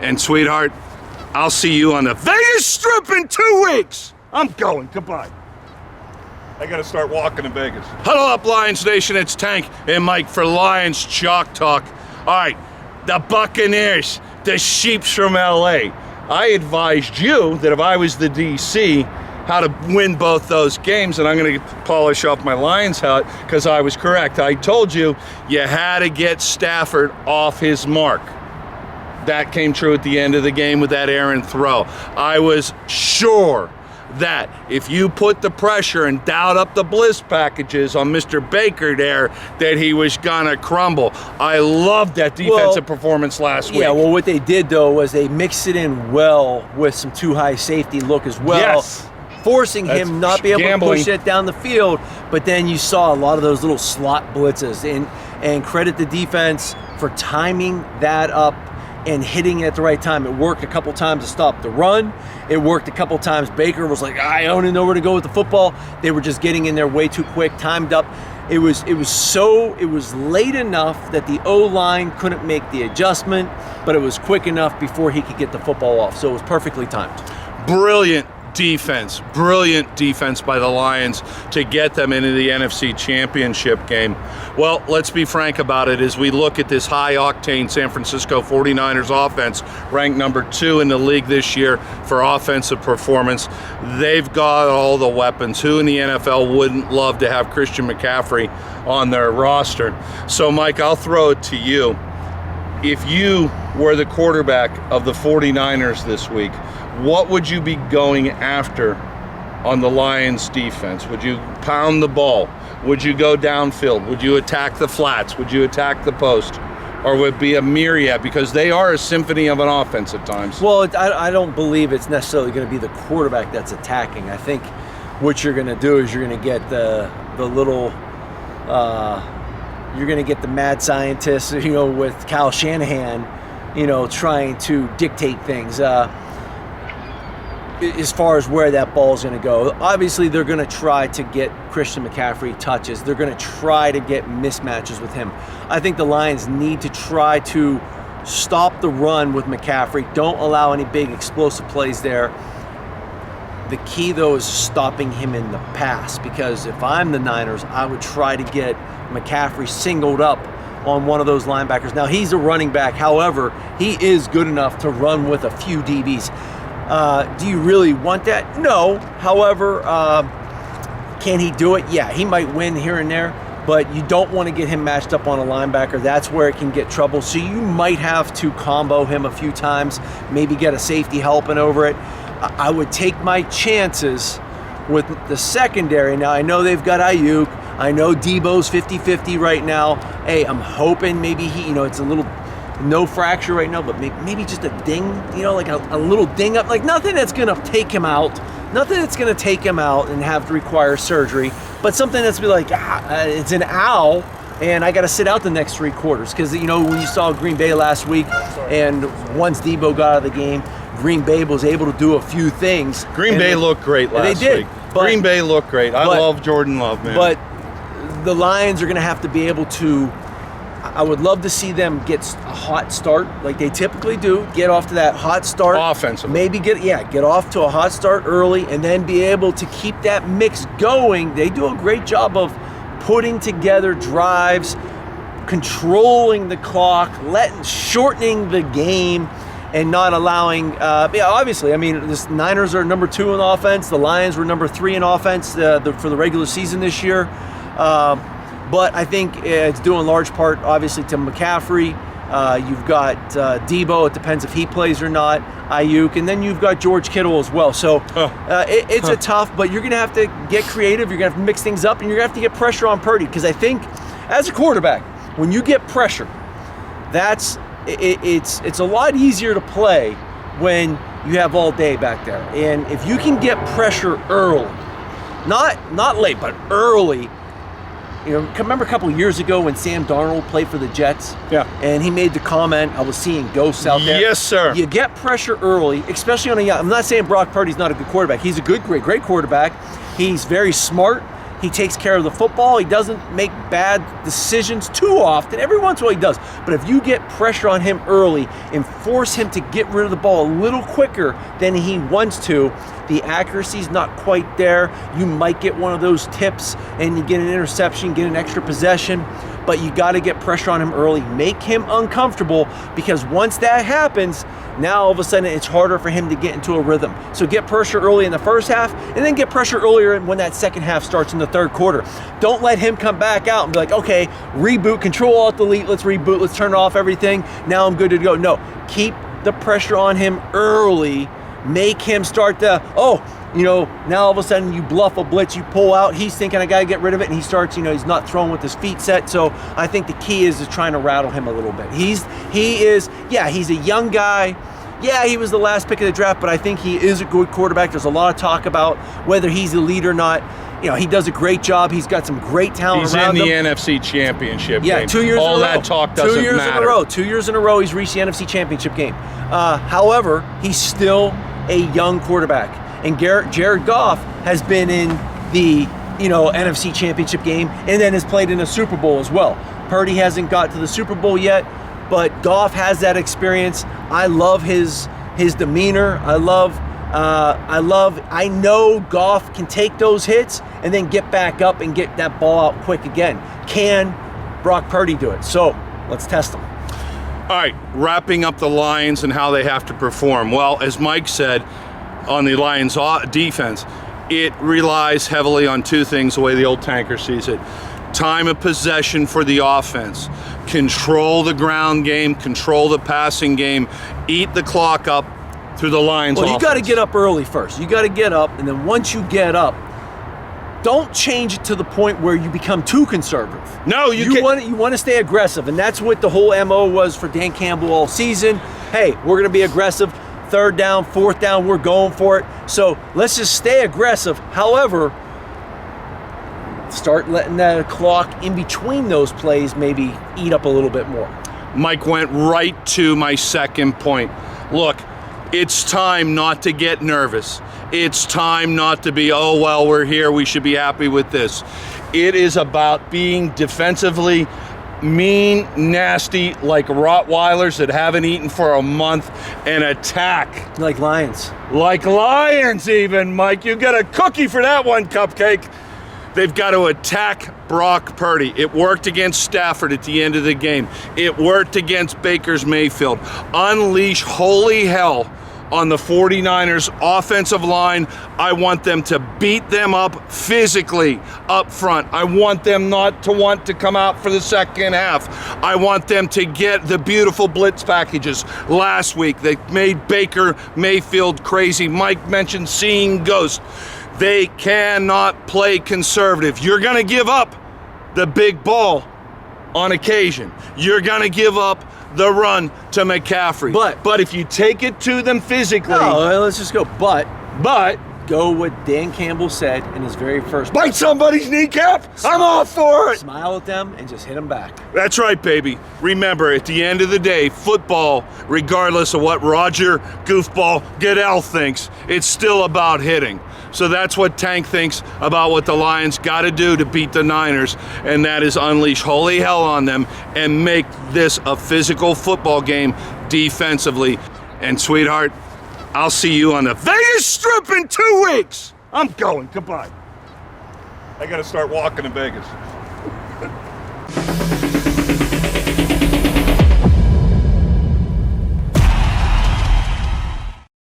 And sweetheart, I'll see you on the Vegas Strip in 2 weeks. I'm going. Goodbye. I got to start walking to Vegas. Huddle up, Lions Nation. It's Tank and Mike for Lions Chalk Talk. All right, the Buccaneers, the Sheeps from LA. I advised you that if I was the DC, how to win both those games, and I'm going to polish off my Lions hat because I was correct. I told you had to get Stafford off his mark. That came true at the end of the game with that errant throw. I was sure that if you put the pressure and dialed up the bliss packages on Mr. Baker there, that he was gonna crumble. I loved that defensive performance last week. Yeah, well, what they did, though, was they mixed it in well with some too high safety look as well. Yes. Forcing him not be able gambling. to push it down the field, but then you saw a lot of those little slot blitzes, and credit the defense for timing that up and hitting it at the right time. It worked a couple times to stop the run. It worked a couple times. Baker was like, I don't even know where to go with the football. They were just getting in there way too quick, timed up. It was late enough that the O-line couldn't make the adjustment, but it was quick enough before he could get the football off. So it was perfectly timed. Brilliant defense by the Lions to get them into the NFC Championship game. Well, let's be frank about it. As we look at this high-octane San Francisco 49ers offense, ranked number 2 in the league this year for offensive performance, they've got all the weapons. Who in the NFL wouldn't love to have Christian McCaffrey on their roster? So, Mike, I'll throw it to you. If you were the quarterback of the 49ers this week, what would you be going after on the Lions defense? Would you pound the ball? Would you go downfield? Would you attack the flats? Would you attack the post? Or would it be a myriad? Because they are a symphony of an offense at times. Well, I don't believe it's necessarily going to be the quarterback that's attacking. I think what you're going to do is you're going to get the little you're going to get the mad scientists, with Kyle Shanahan, trying to dictate things. As far as where that ball is going to go. Obviously, they're going to try to get Christian McCaffrey touches. They're going to try to get mismatches with him. I think the Lions need to try to stop the run with McCaffrey. Don't allow any big explosive plays there. The key, though, is stopping him in the pass, because if I'm the Niners, I would try to get McCaffrey singled up on one of those linebackers. Now, he's a running back. However, he is good enough to run with a few DBs. Do you really want that? No. However, can he do it? Yeah, he might win here and there, but you don't want to get him matched up on a linebacker. That's where it can get trouble. So you might have to combo him a few times, maybe get a safety helping over it. I would take my chances with the secondary. Now, I know they've got Ayuk. I know Debo's 50-50 right now. Hey, I'm hoping maybe he, it's a little... no fracture right now, but maybe just a ding, like a little ding up, like nothing that's going to take him out, and have to require surgery, but something that's be like, it's an owl, and I got to sit out the next 3 quarters. Because, when you saw Green Bay last week, and once Debo got out of the game, Green Bay was able to do a few things. Green Bay looked great last week. Green Bay looked great. I love Jordan Love, man. But the Lions are going to have to be able to, I would love to see them get a hot start like they typically do. Get off to that hot start. Offensively. Maybe get off to a hot start early and then be able to keep that mix going. They do a great job of putting together drives, controlling the clock, shortening the game, and not allowing, obviously, the Niners are number 2 in offense. The Lions were number 3 in offense for the regular season this year. But I think it's due in large part, obviously, to McCaffrey. You've got Debo. It depends if he plays or not. Ayuk. And then you've got George Kittle as well. So it's a tough, but you're going to have to get creative. You're going to have to mix things up, and you're going to have to get pressure on Purdy. Because I think, as a quarterback, when you get pressure, it's a lot easier to play when you have all day back there. And if you can get pressure early, not late, but early. Remember a couple of years ago when Sam Darnold played for the Jets? Yeah. And he made the comment, I was seeing ghosts out there. Yes, sir. You get pressure early, especially on I'm not saying Brock Purdy's not a good quarterback. He's a great quarterback. He's very smart. He takes care of the football. He doesn't make bad decisions too often. Every once in a while he does. But if you get pressure on him early and force him to get rid of the ball a little quicker than he wants to, the accuracy's not quite there. You might get one of those tips and you get an interception, get an extra possession, but you got to get pressure on him early. Make him uncomfortable, because once that happens, now all of a sudden it's harder for him to get into a rhythm. So get pressure early in the first half, and then get pressure earlier when that second half starts in the third quarter. Don't let him come back out and be like, okay, reboot, control alt delete, let's reboot, let's turn off everything, now I'm good to go. No, keep the pressure on him early. Make him start to, now all of a sudden you bluff a blitz, you pull out, he's thinking I gotta get rid of it, and he starts, he's not throwing with his feet set. So I think the key is trying to rattle him a little bit. He's a young guy. Yeah, he was the last pick of the draft, but I think he is a good quarterback. There's a lot of talk about whether he's elite or not. He does a great job. He's got some great talent around him. He's in the NFC Championship game. 2 years in a row. All that talk doesn't matter. 2 years in a row, he's reached the NFC Championship game. However, he's still a young quarterback. And Jared Goff has been in the NFC Championship game and then has played in a Super Bowl as well. Purdy hasn't got to the Super Bowl yet, but Goff has that experience. I love his demeanor. I know Goff can take those hits and then get back up and get that ball out quick again. Can Brock Purdy do it? So let's test him. All right, wrapping up the Lions and how they have to perform. Well, as Mike said, on the Lions defense, it relies heavily on two things, the way the old tanker sees it. Time of possession for the offense. Control the ground game, control the passing game, eat the clock up through the Lions offense. Well, you got to get up early first. You got to get up, and then once you get up, don't change it to the point where you become too conservative. No, you want to stay aggressive, and that's what the whole MO was for Dan Campbell all season. Hey, we're going to be aggressive. Third down, fourth down, we're going for it. So let's just stay aggressive. However, start letting that clock in between those plays maybe eat up a little bit more. Mike went right to my second point. Look, it's time not to get nervous. It's time not to be, oh, well, we're here, we should be happy with this. It is about being defensively mean, nasty, like Rottweilers that haven't eaten for a month, and attack. Like lions. Like lions even, Mike. You get a cookie for that one, Cupcake. They've got to attack Brock Purdy. It worked against Stafford at the end of the game. It worked against Baker's Mayfield. Unleash holy hell on the 49ers offensive line. I want them to beat them up physically up front. I want them not to want to come out for the second half. I want them to get the beautiful blitz packages. Last week, they made Baker Mayfield crazy. Mike mentioned seeing ghosts. They cannot play conservative. You're going to give up the big ball on occasion. You're going to give up the run to McCaffrey. But if you take it to them physically... No, let's just go. But go what Dan Campbell said in his very first... Bite somebody's kneecap? I'm all for it! Smile at them and just hit them back. That's right, baby. Remember, at the end of the day, football, regardless of what Roger Goofball Goodell thinks, it's still about hitting. So that's what Tank thinks about what the Lions got to do to beat the Niners, and that is unleash holy hell on them and make this a physical football game defensively. And sweetheart, I'll see you on the Vegas Strip in 2 weeks. I'm going. Goodbye. I got to start walking to Vegas.